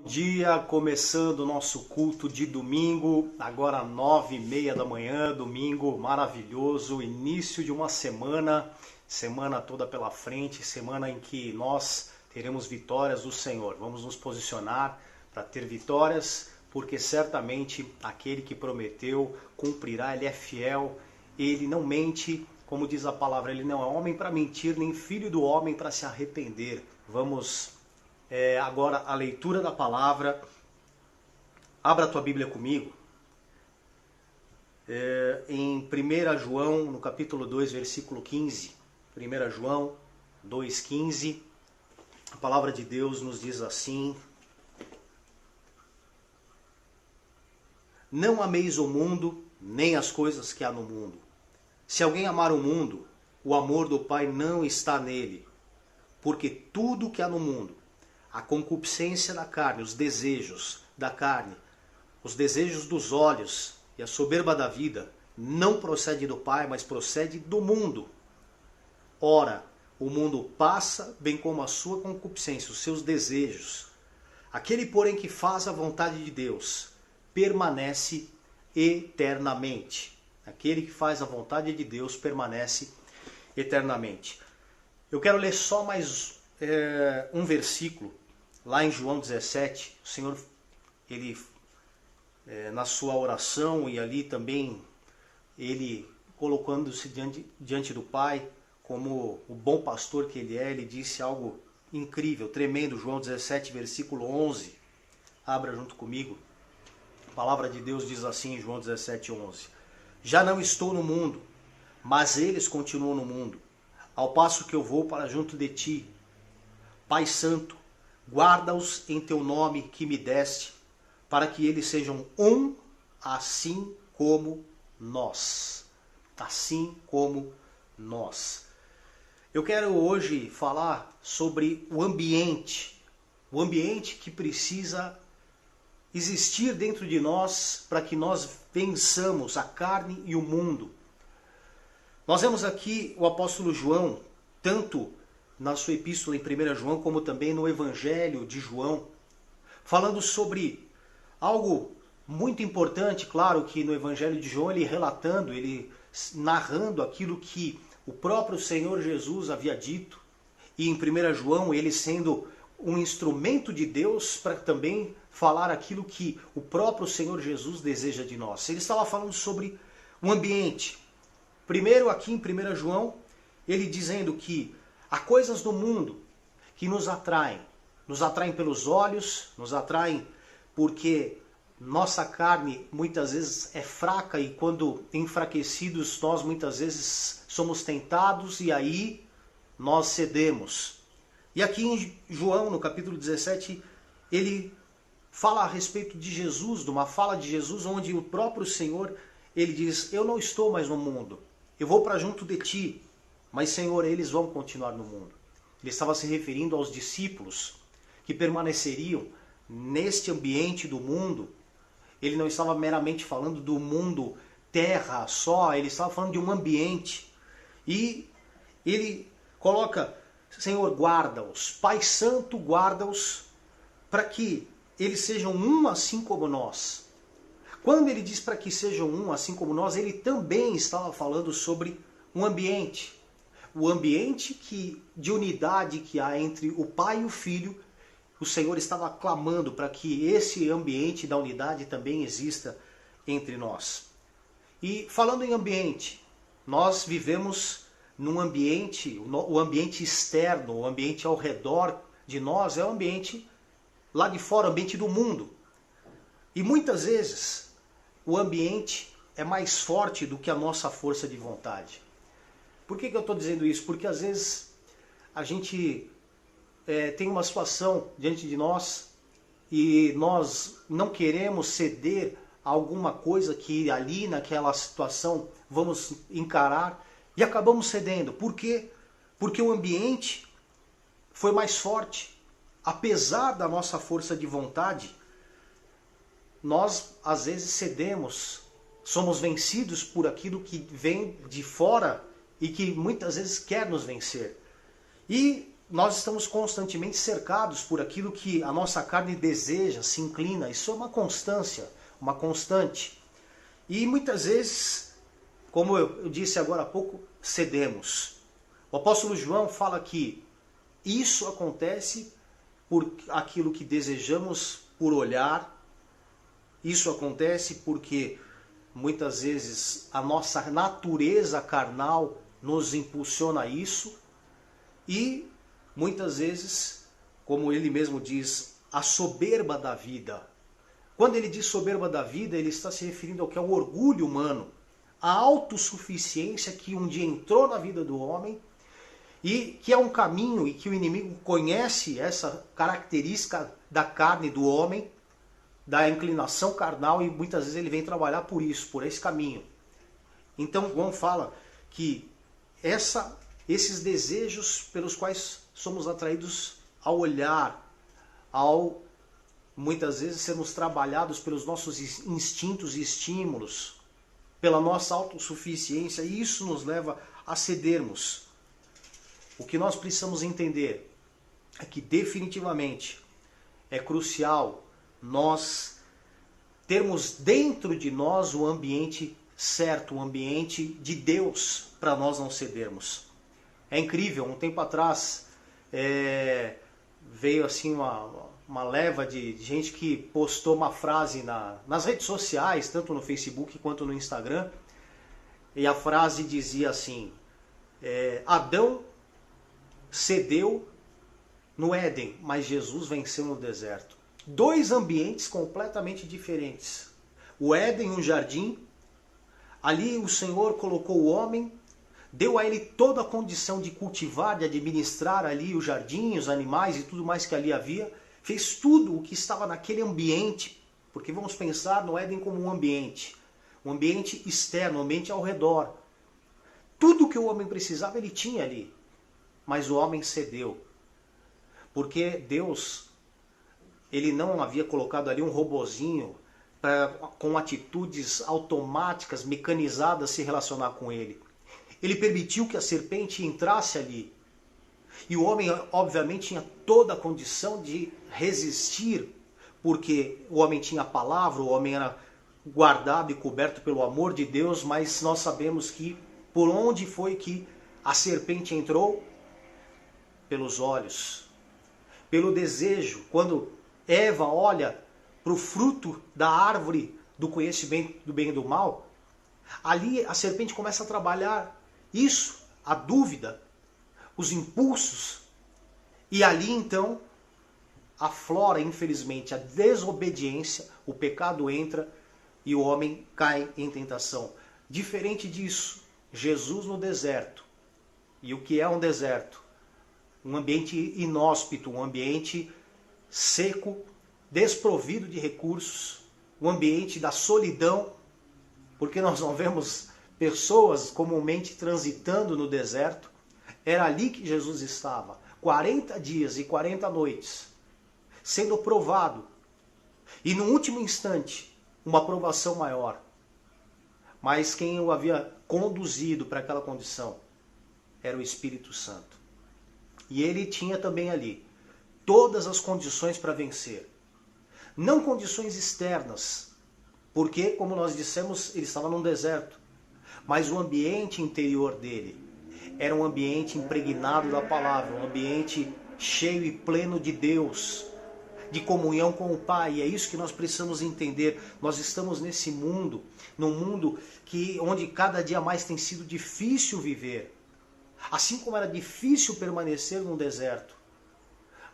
Dia, começando o nosso culto de domingo, agora 9h30 da manhã, domingo maravilhoso, início de uma semana toda pela frente, semana em que nós teremos vitórias do Senhor. Vamos nos posicionar para ter vitórias, porque certamente aquele que prometeu cumprirá, ele é fiel, ele não mente, como diz a palavra, ele não é homem para mentir, nem filho do homem para se arrepender. Vamos agora a leitura da palavra. Abra a tua Bíblia comigo. Em 1 João, no capítulo 2, versículo 15. 1 João 2,15. A palavra de Deus nos diz assim: Não ameis o mundo, nem as coisas que há no mundo. Se alguém amar o mundo, o amor do Pai não está nele. Porque tudo que há no mundo, a concupiscência da carne, os desejos da carne, os desejos dos olhos e a soberba da vida, não procede do Pai, mas procede do mundo. Ora, o mundo passa, bem como a sua concupiscência, os seus desejos. Aquele, porém, que faz a vontade de Deus, permanece eternamente. Aquele que faz a vontade de Deus permanece eternamente. Eu quero ler só mais um versículo, lá em João 17, o Senhor, ele na sua oração e ali também, ele colocando-se diante do Pai, como o bom pastor que ele é, ele disse algo incrível, tremendo. João 17, versículo 11, abra junto comigo. A palavra de Deus diz assim em João 17, 11: Já não estou no mundo, mas eles continuam no mundo, ao passo que eu vou para junto de ti. Pai Santo, guarda-os em teu nome que me deste, para que eles sejam um, assim como nós. Assim como nós. Eu quero hoje falar sobre o ambiente que precisa existir dentro de nós para que nós vençamos a carne e o mundo. Nós vemos aqui o apóstolo João, tanto na sua epístola em 1 João, como também no Evangelho de João, falando sobre algo muito importante. Claro que no Evangelho de João ele relatando, ele narrando aquilo que o próprio Senhor Jesus havia dito, e em 1 João ele sendo um instrumento de Deus para também falar aquilo que o próprio Senhor Jesus deseja de nós. Ele estava falando sobre o ambiente. Primeiro aqui em 1 João, ele dizendo que há coisas do mundo que nos atraem pelos olhos, nos atraem porque nossa carne muitas vezes é fraca e quando enfraquecidos nós muitas vezes somos tentados e aí nós cedemos. E aqui em João, no capítulo 17, ele fala a respeito de Jesus, de uma fala de Jesus onde o próprio Senhor, ele diz: Eu não estou mais no mundo, eu vou para junto de ti. Mas, Senhor, eles vão continuar no mundo. Ele estava se referindo aos discípulos que permaneceriam neste ambiente do mundo. Ele não estava meramente falando do mundo terra só, ele estava falando de um ambiente. E ele coloca: Senhor, guarda-os, Pai Santo, guarda-os, para que eles sejam um assim como nós. Quando ele diz para que sejam um assim como nós, ele também estava falando sobre um ambiente. O ambiente de unidade que há entre o Pai e o Filho, o Senhor estava clamando para que esse ambiente da unidade também exista entre nós. E falando em ambiente, nós vivemos num ambiente, o ambiente externo, o ambiente ao redor de nós é o ambiente lá de fora, o ambiente do mundo. E muitas vezes o ambiente é mais forte do que a nossa força de vontade. Por que eu estou dizendo isso? Porque às vezes a gente tem uma situação diante de nós e nós não queremos ceder a alguma coisa que ali naquela situação vamos encarar e acabamos cedendo. Por quê? Porque o ambiente foi mais forte. Apesar da nossa força de vontade, nós às vezes cedemos, somos vencidos por aquilo que vem de fora e que muitas vezes quer nos vencer. E nós estamos constantemente cercados por aquilo que a nossa carne deseja, se inclina. Isso é uma constância, uma constante. E muitas vezes, como eu disse agora há pouco, cedemos. O apóstolo João fala que isso acontece por aquilo que desejamos por olhar. Isso acontece porque muitas vezes a nossa natureza carnal nos impulsiona a isso. E muitas vezes, como ele mesmo diz, a soberba da vida. Quando ele diz soberba da vida, ele está se referindo ao que é o orgulho humano, a autossuficiência que um dia entrou na vida do homem e que é um caminho e que o inimigo conhece essa característica da carne do homem, da inclinação carnal, e muitas vezes ele vem trabalhar por isso, por esse caminho. Então João fala que esses desejos pelos quais somos atraídos ao olhar, ao muitas vezes sermos trabalhados pelos nossos instintos e estímulos, pela nossa autossuficiência, e isso nos leva a cedermos. O que nós precisamos entender é que definitivamente é crucial nós termos dentro de nós o ambiente certo, o ambiente de Deus, para nós não cedermos. É incrível, um tempo atrás veio assim uma leva de gente que postou uma frase nas redes sociais, tanto no Facebook quanto no Instagram, e a frase dizia assim: Adão cedeu no Éden, mas Jesus venceu no deserto. Dois ambientes completamente diferentes. O Éden, um jardim, ali o Senhor colocou o homem, deu a ele toda a condição de cultivar, de administrar ali o jardim, os animais e tudo mais que ali havia. Fez tudo o que estava naquele ambiente, porque vamos pensar no Éden como um ambiente externo, um ambiente ao redor. Tudo que o homem precisava ele tinha ali, mas o homem cedeu, porque Deus, ele não havia colocado ali um robozinho com atitudes automáticas, mecanizadas, se relacionar com ele. Ele permitiu que a serpente entrasse ali. E o homem, obviamente, tinha toda a condição de resistir, porque o homem tinha a palavra, o homem era guardado e coberto pelo amor de Deus, mas nós sabemos que por onde foi que a serpente entrou? Pelos olhos, pelo desejo. Quando Eva olha para o fruto da árvore do conhecimento do bem e do mal, ali a serpente começa a trabalhar isso, a dúvida, os impulsos, e ali então aflora, infelizmente, a desobediência, o pecado entra e o homem cai em tentação. Diferente disso, Jesus no deserto. E o que é um deserto? Um ambiente inóspito, um ambiente seco, desprovido de recursos, um ambiente da solidão, porque nós não vemos pessoas comumente transitando no deserto. Era ali que Jesus estava, 40 dias e 40 noites, sendo provado. E no último instante, uma provação maior. Mas quem o havia conduzido para aquela condição era o Espírito Santo. E ele tinha também ali todas as condições para vencer. Não condições externas, porque, como nós dissemos, ele estava num deserto. Mas o ambiente interior dele era um ambiente impregnado da palavra, um ambiente cheio e pleno de Deus, de comunhão com o Pai. E é isso que nós precisamos entender. Nós estamos nesse mundo, num mundo onde cada dia mais tem sido difícil viver. Assim como era difícil permanecer num deserto.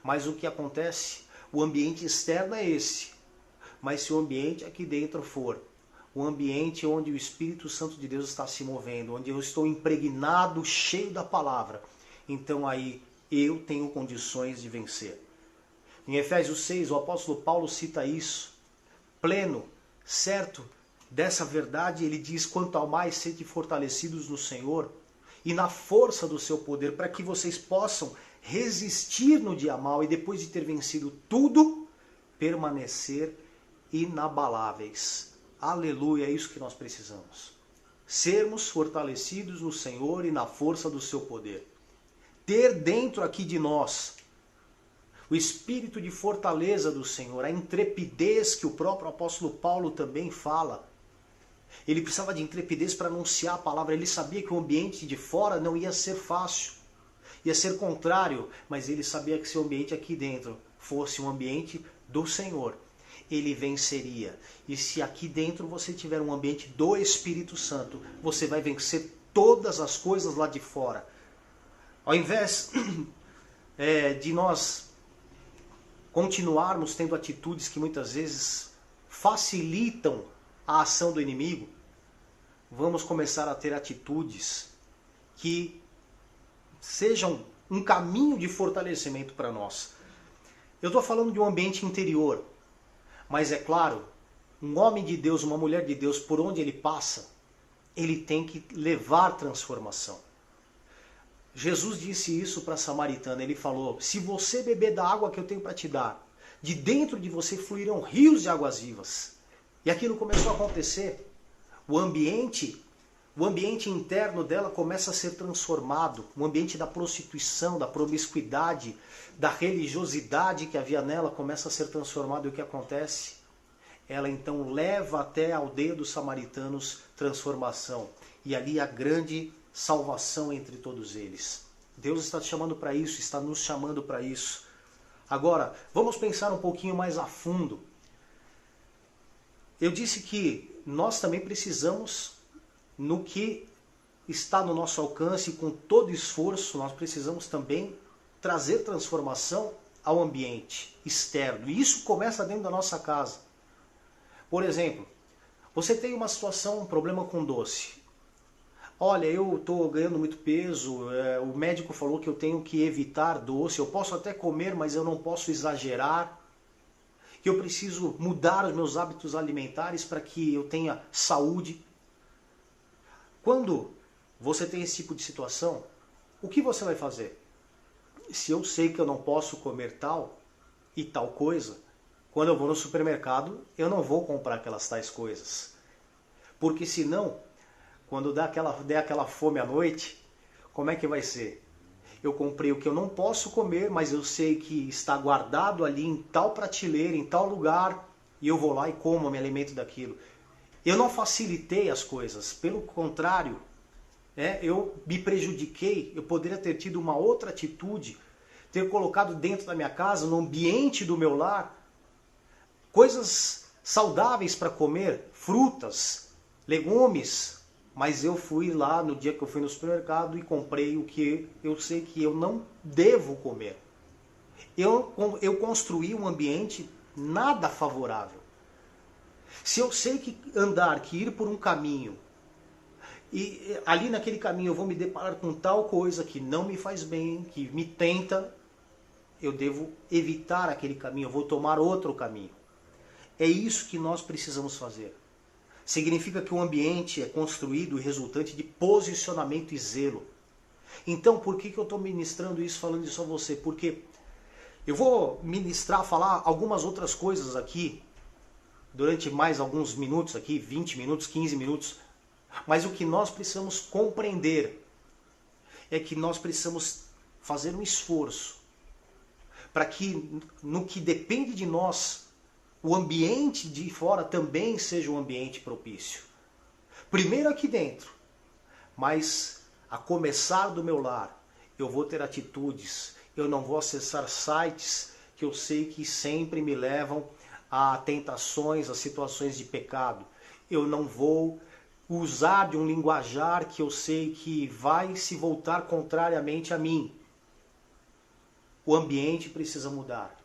Mas o que acontece? O ambiente externo é esse. Mas se o ambiente aqui dentro for o ambiente onde o Espírito Santo de Deus está se movendo, onde eu estou impregnado, cheio da palavra, então aí eu tenho condições de vencer. Em Efésios 6, o apóstolo Paulo cita isso. Pleno, certo dessa verdade, ele diz: quanto ao mais sede fortalecidos no Senhor e na força do seu poder, para que vocês possam resistir no dia mau e depois de ter vencido tudo, permanecer inabaláveis. Aleluia, é isso que nós precisamos. Sermos fortalecidos no Senhor e na força do seu poder. ter dentro aqui de nós o espírito de fortaleza do Senhor, a intrepidez que o próprio apóstolo Paulo também fala. Ele precisava de intrepidez para anunciar a palavra. Ele sabia que o ambiente de fora não ia ser fácil, ia ser contrário, mas ele sabia que se o ambiente aqui dentro fosse um ambiente do Senhor, ele venceria. E se aqui dentro você tiver um ambiente do Espírito Santo, você vai vencer todas as coisas lá de fora. Ao invés de nós continuarmos tendo atitudes que muitas vezes facilitam a ação do inimigo, vamos começar a ter atitudes que sejam um caminho de fortalecimento para nós. Eu estou falando de um ambiente interior, mas é claro, um homem de Deus, uma mulher de Deus, por onde ele passa, ele tem que levar transformação. Jesus disse isso para a samaritana, ele falou, se você beber da água que eu tenho para te dar, de dentro de você fluirão rios de águas vivas. E aquilo começou a acontecer. O ambiente interno dela começa a ser transformado. O ambiente da prostituição, da promiscuidade, da religiosidade que havia nela começa a ser transformado. E o que acontece? Ela então leva até a aldeia dos samaritanos transformação. E ali a grande salvação entre todos eles. Deus está te chamando para isso, está nos chamando para isso. Agora, vamos pensar um pouquinho mais a fundo. Eu disse que nós também precisamos, no que está no nosso alcance, com todo esforço, nós precisamos também trazer transformação ao ambiente externo. E isso começa dentro da nossa casa. Por exemplo, você tem uma situação, um problema com doce. Olha, eu estou ganhando muito peso, o médico falou que eu tenho que evitar doce, eu posso até comer, mas eu não posso exagerar. Que eu preciso mudar os meus hábitos alimentares para que eu tenha saúde. Quando você tem esse tipo de situação, o que você vai fazer? Se eu sei que eu não posso comer tal e tal coisa, quando eu vou no supermercado, eu não vou comprar aquelas tais coisas. Porque senão, quando der aquela fome à noite, como é que vai ser? Eu comprei o que eu não posso comer, mas eu sei que está guardado ali em tal prateleira, em tal lugar, e eu vou lá e como, me alimento daquilo. Eu não facilitei as coisas, pelo contrário, eu me prejudiquei, eu poderia ter tido uma outra atitude, ter colocado dentro da minha casa, no ambiente do meu lar, coisas saudáveis para comer, frutas, legumes, mas eu fui lá no dia que eu fui no supermercado e comprei o que eu sei que eu não devo comer. Eu construí um ambiente nada favorável. Se eu sei que ir por um caminho, e ali naquele caminho eu vou me deparar com tal coisa que não me faz bem, que me tenta, eu devo evitar aquele caminho, eu vou tomar outro caminho. É isso que nós precisamos fazer. Significa que o ambiente é construído e resultante de posicionamento e zelo. Então, por que eu estou ministrando isso, falando isso a você? Porque eu vou falar algumas outras coisas aqui, durante mais alguns minutos aqui, 20 minutos, 15 minutos. Mas o que nós precisamos compreender é que nós precisamos fazer um esforço para que, no que depende de nós, o ambiente de fora também seja um ambiente propício. Primeiro aqui dentro, mas a começar do meu lar, eu vou ter atitudes, eu não vou acessar sites que eu sei que sempre me levam a tentações, a situações de pecado. Eu não vou usar de um linguajar que eu sei que vai se voltar contrariamente a mim. O ambiente precisa mudar.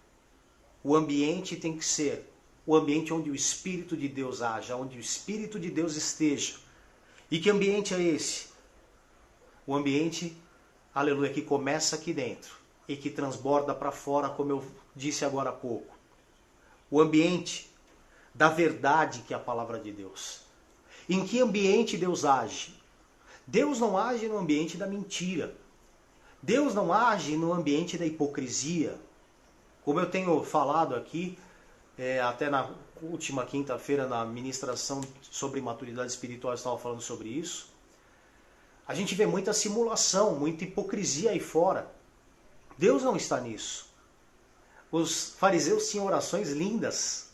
O ambiente tem que ser o ambiente onde o Espírito de Deus haja, onde o Espírito de Deus esteja. E que ambiente é esse? O ambiente, aleluia, que começa aqui dentro e que transborda para fora, como eu disse agora há pouco. O ambiente da verdade, que é a palavra de Deus. Em que ambiente Deus age? Deus não age no ambiente da mentira. Deus não age no ambiente da hipocrisia. Como eu tenho falado aqui, até na última quinta-feira, na ministração sobre maturidade espiritual, eu estava falando sobre isso. A gente vê muita simulação, muita hipocrisia aí fora. Deus não está nisso. Os fariseus tinham orações lindas,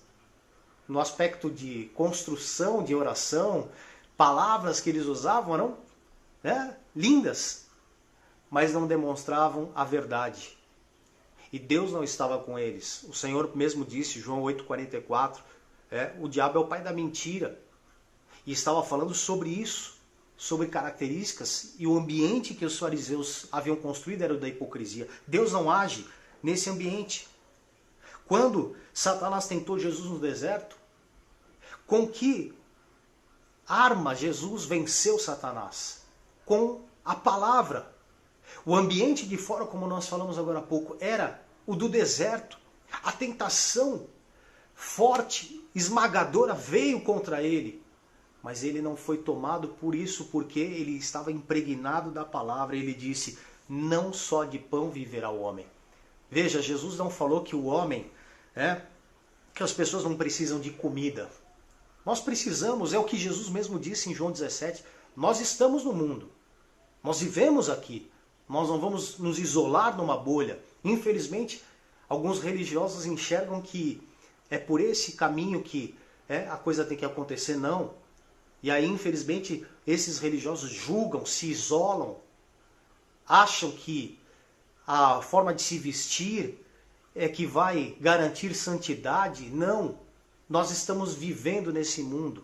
no aspecto de construção de oração, palavras que eles usavam eram lindas, mas não demonstravam a verdade. E Deus não estava com eles. O Senhor mesmo disse, João 8,44, o diabo é o pai da mentira. E estava falando sobre isso, sobre características, e o ambiente que os fariseus haviam construído era o da hipocrisia. Deus não age nesse ambiente. Quando Satanás tentou Jesus no deserto, com que arma Jesus venceu Satanás? Com a palavra. O ambiente de fora, como nós falamos agora há pouco, era o do deserto. A tentação forte, esmagadora veio contra ele. Mas ele não foi tomado por isso, porque ele estava impregnado da palavra. Ele disse, não só de pão viverá o homem. Veja, Jesus não falou que o homem, que as pessoas não precisam de comida. Nós precisamos, é o que Jesus mesmo disse em João 17, nós estamos no mundo, nós vivemos aqui, nós não vamos nos isolar numa bolha. Infelizmente, alguns religiosos enxergam que é por esse caminho que a coisa tem que acontecer, não. E aí, infelizmente, esses religiosos julgam, se isolam, acham que a forma de se vestir é que vai garantir santidade. Não, nós estamos vivendo nesse mundo.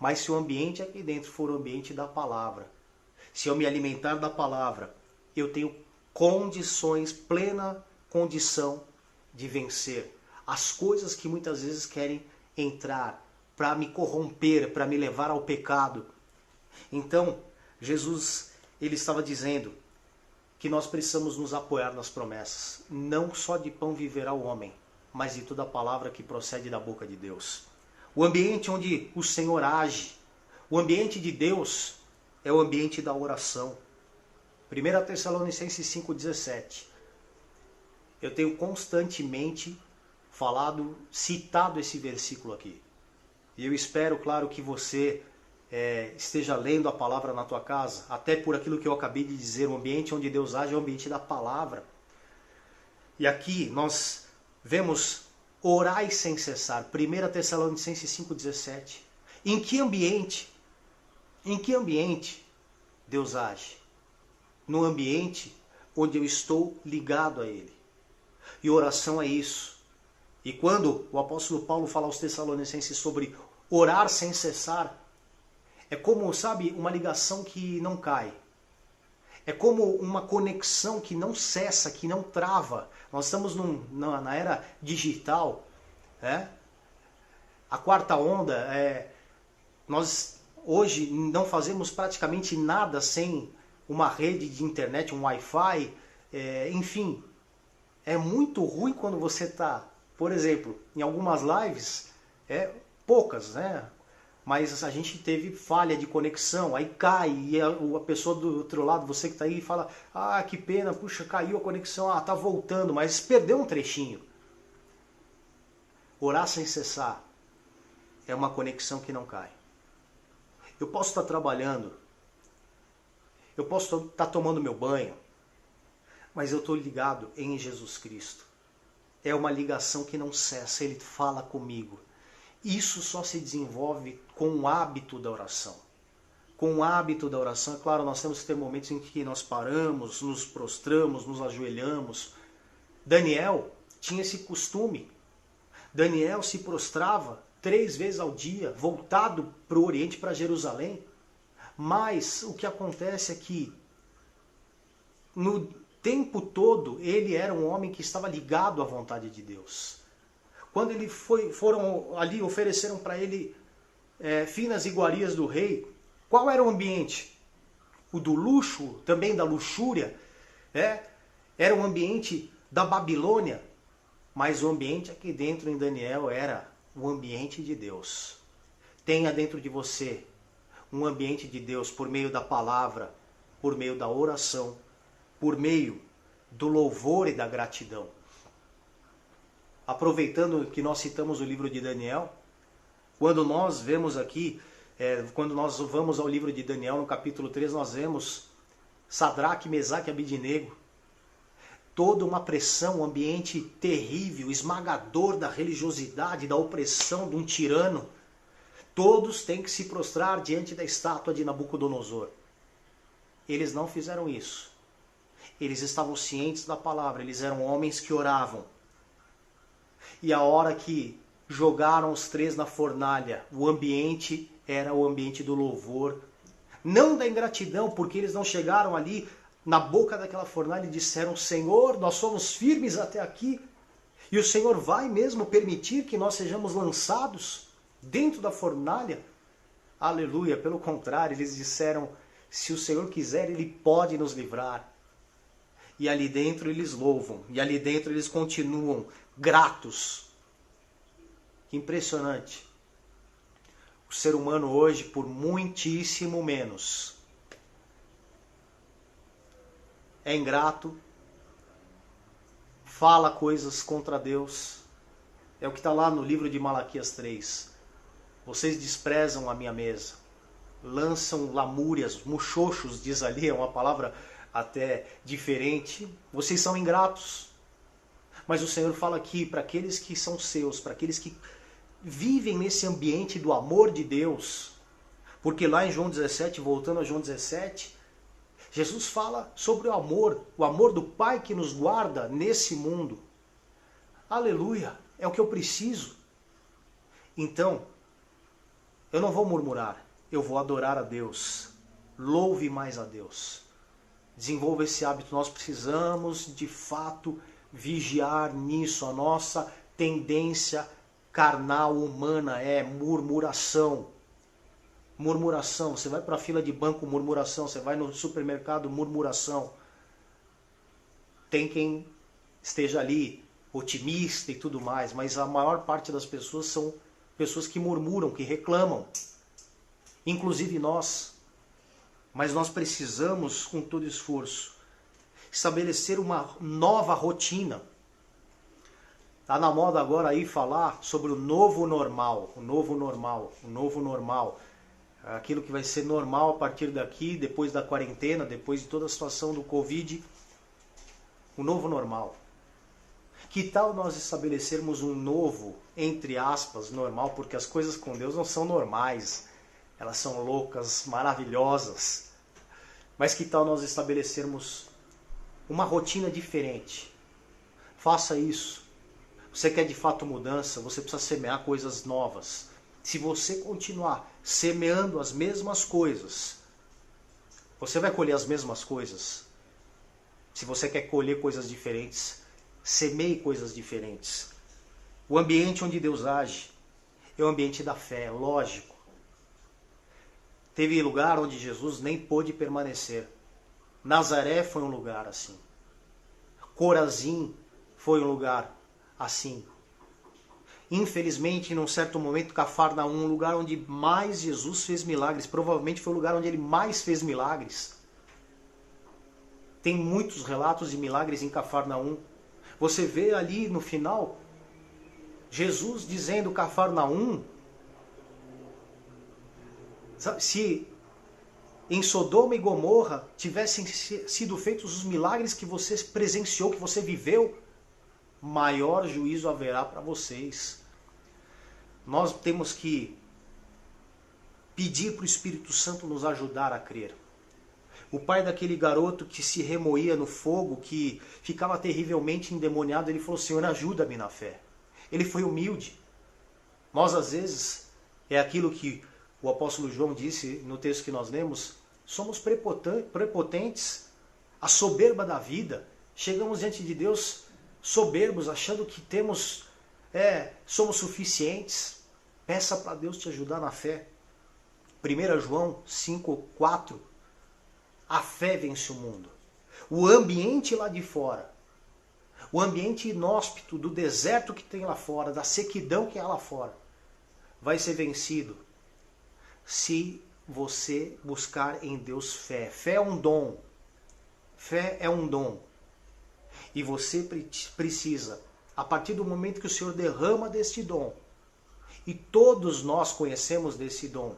Mas se o ambiente aqui dentro for o ambiente da palavra, se eu me alimentar da palavra, eu tenho condições, plena condição de vencer as coisas que muitas vezes querem entrar para me corromper, para me levar ao pecado. Então, Jesus, ele estava dizendo que nós precisamos nos apoiar nas promessas. Não só de pão viverá o homem, mas de toda a palavra que procede da boca de Deus. O ambiente onde o Senhor age, o ambiente de Deus, é o ambiente da oração. 1 Tessalonicenses 5,17. Eu tenho constantemente citado esse versículo aqui. E eu espero, claro, que você esteja lendo a palavra na tua casa, até por aquilo que eu acabei de dizer, o ambiente onde Deus age é o ambiente da palavra. E aqui nós vemos orai sem cessar, 1 Tessalonicenses 5,17. Em que ambiente Deus age? No ambiente onde eu estou ligado a Ele. E oração é isso. E quando o apóstolo Paulo fala aos Tessalonicenses sobre orar sem cessar, é como, sabe, uma ligação que não cai. É como uma conexão que não cessa, que não trava. Nós estamos na era digital. A quarta onda, nós hoje não fazemos praticamente nada sem uma rede de internet, um Wi-Fi, enfim. É muito ruim quando você está, por exemplo, em algumas lives, poucas, mas a gente teve falha de conexão, aí cai, e a pessoa do outro lado, você que está aí, fala, que pena, puxa, caiu a conexão, tá voltando, mas perdeu um trechinho. Orar sem cessar é uma conexão que não cai. Eu posso estar trabalhando, eu posso estar tomando meu banho, mas eu estou ligado em Jesus Cristo. É uma ligação que não cessa, Ele fala comigo. Isso só se desenvolve com o hábito da oração. Com o hábito da oração, é claro, nós temos que ter momentos em que nós paramos, nos prostramos, nos ajoelhamos. Daniel tinha esse costume. Daniel se prostrava 3 vezes ao dia, voltado para o Oriente, para Jerusalém. Mas o que acontece é que no tempo todo ele era um homem que estava ligado à vontade de Deus. Quando ele foram ali, ofereceram para ele finas iguarias do rei, qual era o ambiente? O do luxo, também da luxúria. Era o ambiente da Babilônia, mas o ambiente aqui dentro em Daniel era o ambiente de Deus. Tenha dentro de você um ambiente de Deus por meio da palavra, por meio da oração, por meio do louvor e da gratidão. Aproveitando que nós citamos o livro de Daniel, quando nós vemos aqui Quando nós vamos ao livro de Daniel, no capítulo 3, nós vemos Sadraque, Mesaque e Abidnego. Toda uma pressão, um ambiente terrível, esmagador da religiosidade, da opressão de um tirano. Todos têm que se prostrar diante da estátua de Nabucodonosor. Eles não fizeram isso. Eles estavam cientes da palavra, eles eram homens que oravam. E a hora que jogaram os 3 na fornalha, o ambiente era o ambiente do louvor. Não da ingratidão, porque eles não chegaram ali na boca daquela fornalha e disseram: Senhor, nós somos firmes até aqui, e o Senhor vai mesmo permitir que nós sejamos lançados dentro da fornalha? Aleluia, pelo contrário, eles disseram: se o Senhor quiser, Ele pode nos livrar. E ali dentro eles louvam, e ali dentro eles continuam gratos. Que impressionante. O ser humano hoje, por muitíssimo menos, é ingrato, fala coisas contra Deus. É o que está lá no livro de Malaquias 3. Vocês desprezam a minha mesa, lançam lamúrias, muxoxos, diz ali, é uma palavra até diferente. Vocês são ingratos. Mas o Senhor fala aqui para aqueles que são seus, para aqueles que vivem nesse ambiente do amor de Deus. Porque lá em João 17, voltando a João 17, Jesus fala sobre o amor do Pai que nos guarda nesse mundo. Aleluia, é o que eu preciso. Então, eu não vou murmurar, eu vou adorar a Deus. Louve mais a Deus. Desenvolva esse hábito. Nós precisamos, de fato, vigiar nisso. A nossa tendência carnal, humana, é murmuração. Murmuração. Você vai para a fila de banco, murmuração. Você vai no supermercado, murmuração. Tem quem esteja ali otimista e tudo mais, mas a maior parte das pessoas são pessoas que murmuram, que reclamam. Inclusive nós. Mas nós precisamos, com todo esforço, estabelecer uma nova rotina. Está na moda agora aí falar sobre o novo normal, o novo normal, o novo normal. Aquilo que vai ser normal a partir daqui, depois da quarentena, depois de toda a situação do Covid. O novo normal. Que tal nós estabelecermos um novo, entre aspas, normal, porque as coisas com Deus não são normais. Elas são loucas, maravilhosas. Mas que tal nós estabelecermos uma rotina diferente? Faça isso. Você quer de fato mudança, você precisa semear coisas novas. Se você continuar semeando as mesmas coisas, você vai colher as mesmas coisas. Se você quer colher coisas diferentes, semeie coisas diferentes. O ambiente onde Deus age é o ambiente da fé, lógico. Teve lugar onde Jesus nem pôde permanecer. Nazaré foi um lugar assim. Corazim foi um lugar assim. Infelizmente, num certo momento, Cafarnaum, um lugar onde mais Jesus fez milagres. Provavelmente foi o lugar onde ele mais fez milagres. Tem muitos relatos de milagres em Cafarnaum. Você vê ali no final, Jesus dizendo: Cafarnaum, se em Sodoma e Gomorra tivessem sido feitos os milagres que você presenciou, que você viveu, maior juízo haverá para vocês. Nós temos que pedir para o Espírito Santo nos ajudar a crer. O pai daquele garoto que se remoía no fogo, que ficava terrivelmente endemoniado, ele falou: Senhor, ajuda-me na fé. Ele foi humilde. Nós, às vezes, é aquilo que o apóstolo João disse no texto que nós lemos, somos prepotentes, a soberba da vida. Chegamos diante de Deus soberbos, achando que somos suficientes. Peça para Deus te ajudar na fé. 1 João 5,4. A fé vence o mundo. O ambiente lá de fora, o ambiente inóspito do deserto que tem lá fora, da sequidão que há lá fora, vai ser vencido se você buscar em Deus fé. Fé é um dom. Fé é um dom. E você precisa, a partir do momento que o Senhor derrama deste dom, e todos nós conhecemos desse dom,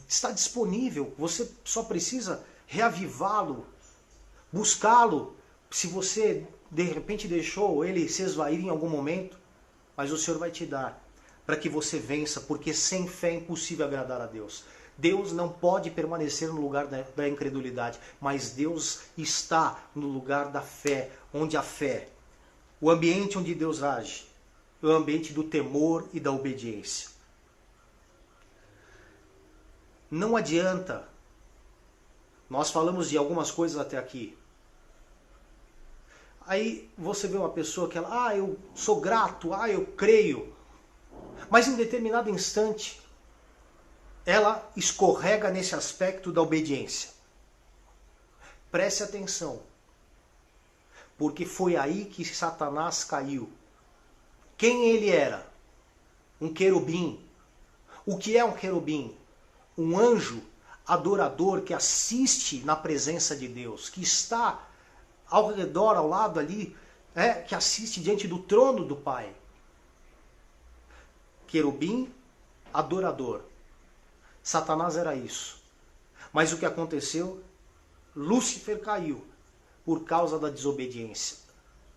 está disponível, você só precisa reavivá-lo, buscá-lo. Se você de repente deixou ele se esvair em algum momento, mas o Senhor vai te dar para que você vença, porque sem fé é impossível agradar a Deus. Deus não pode permanecer no lugar da incredulidade, mas Deus está no lugar da fé, onde a fé, o ambiente onde Deus age, é o ambiente do temor e da obediência. Não adianta, nós falamos de algumas coisas até aqui. Aí você vê uma pessoa que ela, eu sou grato, eu creio. Mas em determinado instante, ela escorrega nesse aspecto da obediência. Preste atenção, porque foi aí que Satanás caiu. Quem ele era? Um querubim. O que é um querubim? Um anjo adorador que assiste na presença de Deus, que está ao redor, ao lado ali, que assiste diante do trono do Pai. Querubim, adorador. Satanás era isso. Mas o que aconteceu? Lúcifer caiu por causa da desobediência.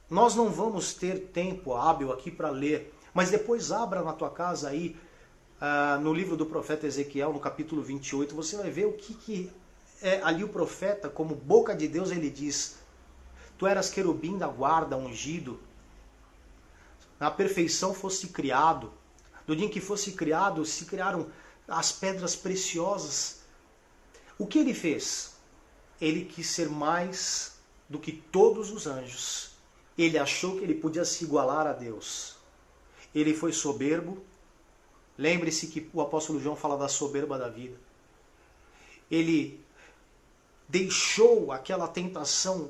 Nós não vamos ter tempo hábil aqui para ler, mas depois abra na tua casa aí, no livro do profeta Ezequiel, no capítulo 28, você vai ver o que é ali o profeta, como boca de Deus, ele diz: tu eras querubim da guarda, ungido, na perfeição foste criado. No dia em que fosse criado, se criaram as pedras preciosas. O que ele fez? Ele quis ser mais do que todos os anjos. Ele achou que ele podia se igualar a Deus. Ele foi soberbo. Lembre-se que o apóstolo João fala da soberba da vida. Ele deixou aquela tentação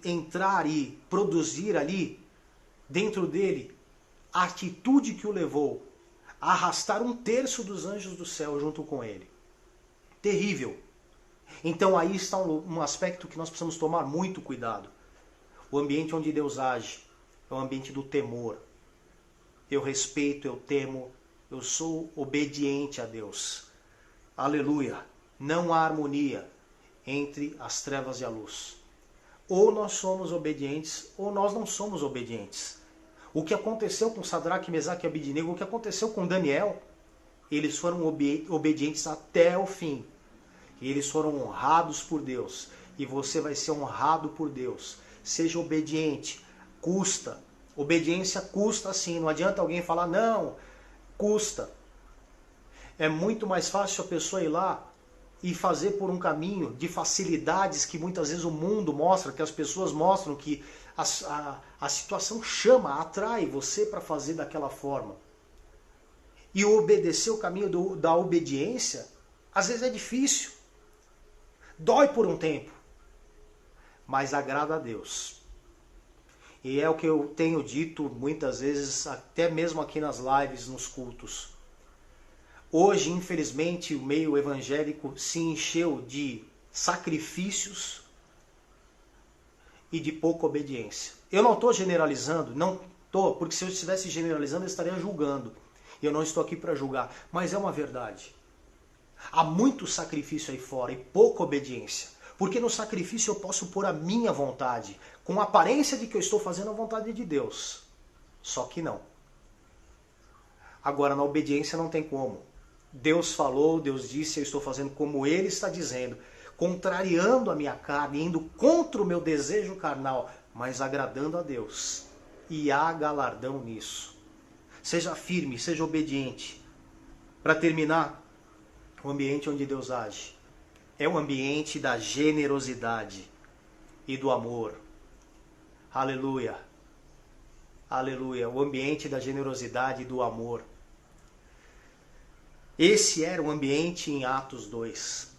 entrar e produzir ali, dentro dele, a atitude que o levou a arrastar 1/3 dos anjos do céu junto com ele. Terrível. Então aí está um aspecto que nós precisamos tomar muito cuidado. O ambiente onde Deus age é o ambiente do temor. Eu respeito, eu temo, eu sou obediente a Deus. Aleluia. Não há harmonia entre as trevas e a luz. Ou nós somos obedientes, ou nós não somos obedientes. O que aconteceu com Sadraque, Mesaque e Abidnego, o que aconteceu com Daniel, eles foram obedientes até o fim. E eles foram honrados por Deus. E você vai ser honrado por Deus. Seja obediente. Custa. Obediência custa sim. Não adianta alguém falar, não, custa. É muito mais fácil a pessoa ir lá e fazer por um caminho de facilidades que muitas vezes o mundo mostra, que as pessoas mostram, que a situação chama, atrai você para fazer daquela forma. E obedecer o caminho da obediência, às vezes é difícil. Dói por um tempo. Mas agrada a Deus. E é o que eu tenho dito muitas vezes, até mesmo aqui nas lives, nos cultos. Hoje, infelizmente, o meio evangélico se encheu de sacrifícios e de pouca obediência. Eu não estou generalizando, não estou, porque se eu estivesse generalizando eu estaria julgando. E eu não estou aqui para julgar, mas é uma verdade. Há muito sacrifício aí fora e pouca obediência. Porque no sacrifício eu posso pôr a minha vontade, com a aparência de que eu estou fazendo a vontade de Deus. Só que não. Agora, na obediência não tem como. Deus falou, Deus disse, eu estou fazendo como Ele está dizendo, contrariando a minha carne, indo contra o meu desejo carnal, mas agradando a Deus. E há galardão nisso. Seja firme, seja obediente. Para terminar, o ambiente onde Deus age é o ambiente da generosidade e do amor. Aleluia. Aleluia. O ambiente da generosidade e do amor. Esse era o ambiente em Atos 2.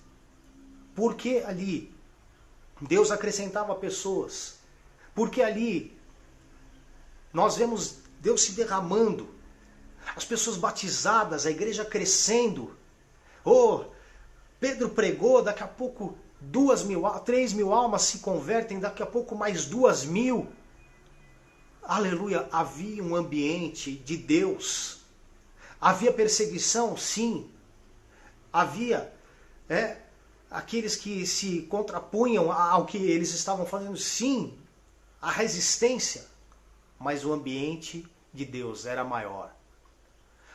Porque ali Deus acrescentava pessoas. Porque ali nós vemos Deus se derramando. As pessoas batizadas, a igreja crescendo. Pedro pregou, daqui a pouco 3.000 almas se convertem, daqui a pouco mais 2.000. Aleluia, havia um ambiente de Deus. Havia perseguição, sim. Havia aqueles que se contrapunham ao que eles estavam fazendo, sim, a resistência, mas o ambiente de Deus era maior.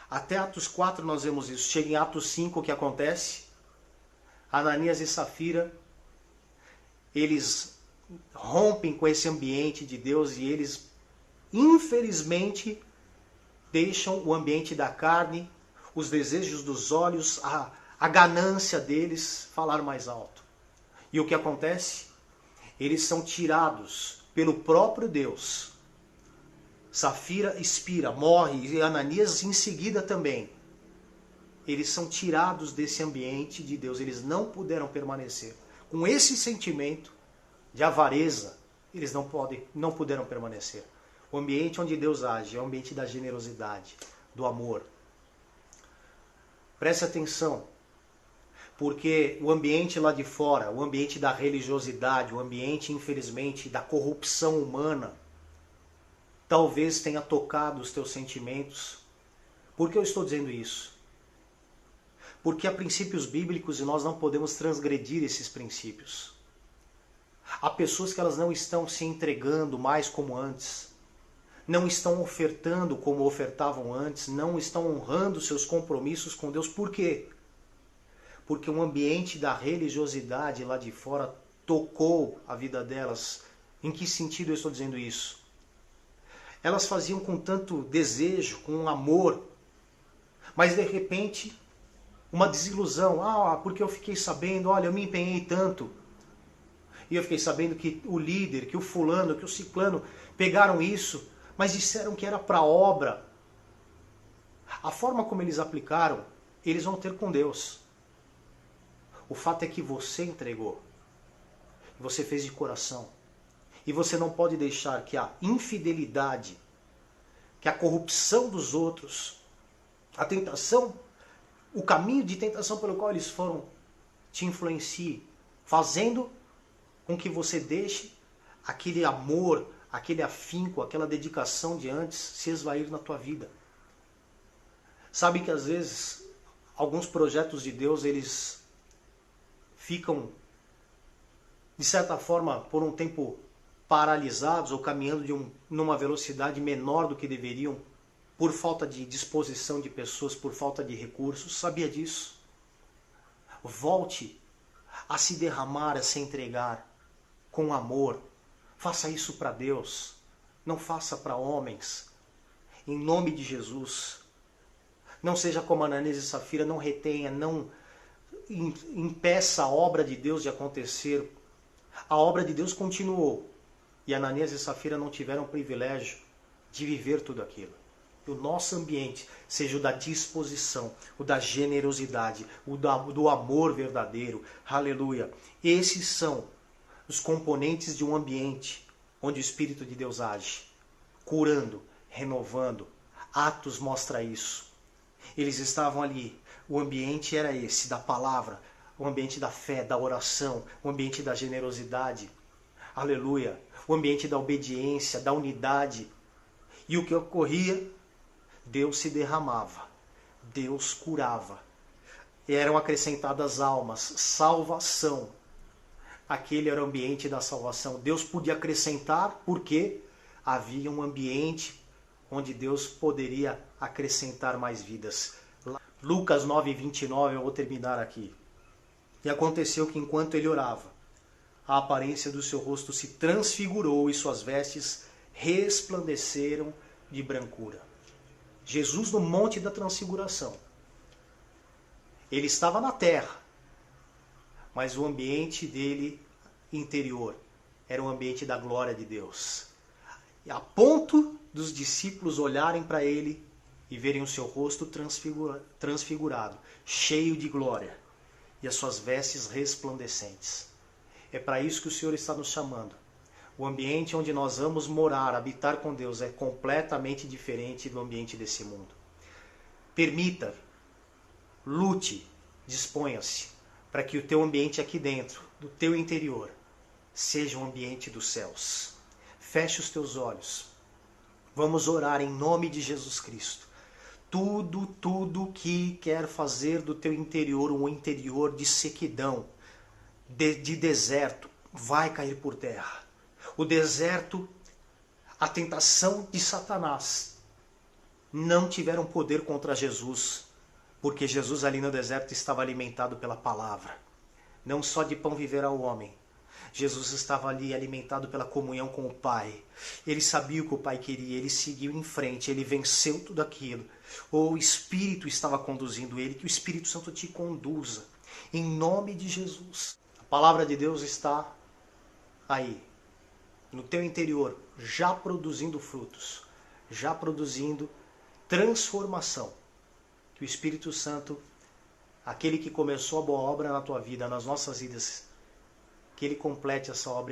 Até Atos 4 nós vemos isso. Chega em Atos 5 o que acontece? Ananias e Safira, eles rompem com esse ambiente de Deus e eles, infelizmente, deixam o ambiente da carne, os desejos dos olhos, a ganância deles falar mais alto. E o que acontece? Eles são tirados pelo próprio Deus. Safira expira, morre, e Ananias em seguida também. Eles são tirados desse ambiente de Deus, eles não puderam permanecer. Com esse sentimento de avareza, eles não puderam permanecer. O ambiente onde Deus age é o ambiente da generosidade, do amor. Preste atenção, porque o ambiente lá de fora, o ambiente da religiosidade, o ambiente, infelizmente, da corrupção humana, talvez tenha tocado os teus sentimentos. Por que eu estou dizendo isso? Porque há princípios bíblicos e nós não podemos transgredir esses princípios. Há pessoas que elas não estão se entregando mais como antes, não estão ofertando como ofertavam antes, não estão honrando seus compromissos com Deus. Por quê? Porque o ambiente da religiosidade lá de fora tocou a vida delas. Em que sentido eu estou dizendo isso? Elas faziam com tanto desejo, com amor, mas de repente uma desilusão. Porque eu fiquei sabendo, olha, eu me empenhei tanto. E eu fiquei sabendo que o líder, que o fulano, que o ciclano pegaram isso, mas disseram que era para obra. A forma como eles aplicaram, eles vão ter com Deus. O fato é que você entregou. Você fez de coração. E você não pode deixar que a infidelidade, que a corrupção dos outros, a tentação, o caminho de tentação pelo qual eles foram, te influencie, fazendo com que você deixe aquele amor, aquele afinco, aquela dedicação de antes se esvair na tua vida. Sabe que às vezes alguns projetos de Deus, eles ficam, de certa forma, por um tempo paralisados ou caminhando numa velocidade menor do que deveriam, por falta de disposição de pessoas, por falta de recursos. Sabia disso? Volte a se derramar, a se entregar com amor. Faça isso para Deus, não faça para homens. Em nome de Jesus. Não seja como Ananias e Safira, não retenha, não impeça a obra de Deus de acontecer. A obra de Deus continuou. E Ananias e Safira não tiveram o privilégio de viver tudo aquilo. Que o nosso ambiente seja o da disposição, o da generosidade, o do amor verdadeiro. Aleluia. Esses são os componentes de um ambiente onde o Espírito de Deus age, curando, renovando. Atos mostra isso. Eles estavam ali. O ambiente era esse, da palavra, o ambiente da fé, da oração, o ambiente da generosidade. Aleluia. O ambiente da obediência, da unidade. E o que ocorria? Deus se derramava. Deus curava. Eram acrescentadas almas, salvação. Aquele era o ambiente da salvação. Deus podia acrescentar porque havia um ambiente onde Deus poderia acrescentar mais vidas. Lucas 9:29, eu vou terminar aqui. E aconteceu que enquanto ele orava, a aparência do seu rosto se transfigurou e suas vestes resplandeceram de brancura. Jesus no Monte da Transfiguração. Ele estava na terra, mas o ambiente dele interior era o ambiente da glória de Deus. E a ponto dos discípulos olharem para ele e verem o seu rosto transfigurado, cheio de glória, e as suas vestes resplandecentes. É para isso que o Senhor está nos chamando. O ambiente onde nós vamos morar, habitar com Deus, é completamente diferente do ambiente desse mundo. Permita, lute, disponha-se, para que o teu ambiente aqui dentro, do teu interior, seja um ambiente dos céus. Feche os teus olhos. Vamos orar em nome de Jesus Cristo. tudo que quer fazer do teu interior um interior de sequidão, de deserto, vai cair por terra. O deserto, a tentação de Satanás, não tiveram poder contra Jesus, porque Jesus ali no deserto estava alimentado pela palavra. Não só de pão viverá o homem. Jesus estava ali alimentado pela comunhão com o Pai. Ele sabia o que o Pai queria, ele seguiu em frente, ele venceu tudo aquilo. O Espírito estava conduzindo ele, que o Espírito Santo te conduza. Em nome de Jesus. A palavra de Deus está aí, no teu interior, já produzindo frutos, já produzindo transformação. Que o Espírito Santo, aquele que começou a boa obra na tua vida, nas nossas vidas, que ele complete essa obra